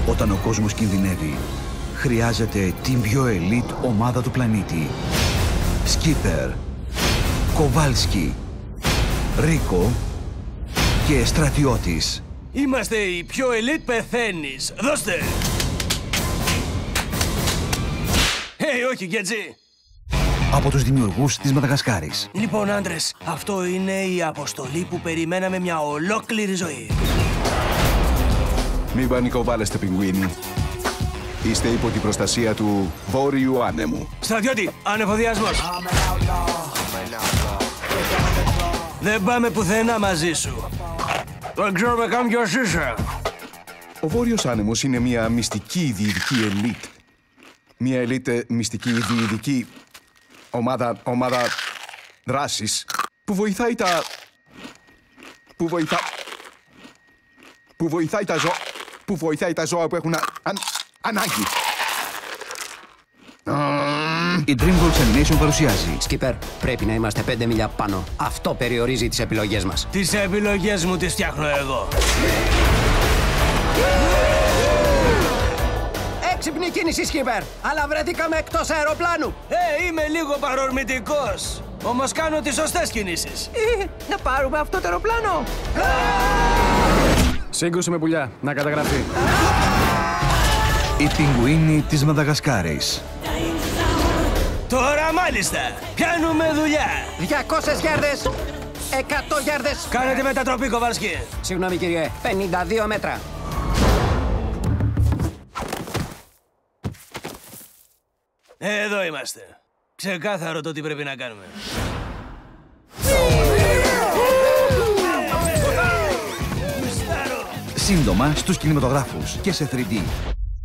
Όταν ο κόσμος κινδυνεύει, χρειάζεται την πιο elite ομάδα του πλανήτη. Skipper, Κοβάλσκι, Ρίκο και στρατιώτης. Είμαστε οι πιο elite, πεθαίνεις. Δώστε! Όχι, Γκέτζι. Από τους δημιουργούς της Μαδαγασκάρης. Λοιπόν, άντρες, αυτό είναι η αποστολή που περιμέναμε μια ολόκληρη ζωή. Μην πανικοβάλλεστε, πιγκουίνι. Είστε υπό την προστασία του Βόρειου Άνεμου. Στρατιώτη, ανεφοδιασμός. Δεν πάμε πουθενά μαζί σου. Δεν ξέρουμε καν ποιος είσαι. Ο Βόρειος Άνεμος είναι μια μυστική διειδική ελίτ. Μια ελίτ μυστική διειδική ομάδα δράσης που βοηθάει τα... που βοηθάει τα ζώα που έχουν ανάγκη. Η DreamWorks Animation παρουσιάζει Skipper, πρέπει να είμαστε 5 μίλια πάνω. Αυτό περιορίζει τις επιλογές μας. Τις επιλογές μου τις φτιάχνω εγώ. Έξυπνη κίνηση, Skipper! Αλλά βρεθήκαμε εκτός αεροπλάνου! Είμαι λίγο παρορμητικός. Όμως κάνω τις σωστές κινήσεις. Να πάρουμε αυτό το αεροπλάνο! Σύγκρουση με πουλιά. Να καταγραφεί. η πιγκουίνη της Μαδαγασκάρης. Τώρα μάλιστα, πιάνουμε δουλειά. 200 γιάρδες! 100 γιάρδες! Κάνετε μετατροπή, Κοβάλσκι. Συγγνώμη, κύριε. 52 μέτρα. Εδώ είμαστε. Ξεκάθαρο το τι πρέπει να κάνουμε. Σύντομα στους κινηματογράφους και σε 3D.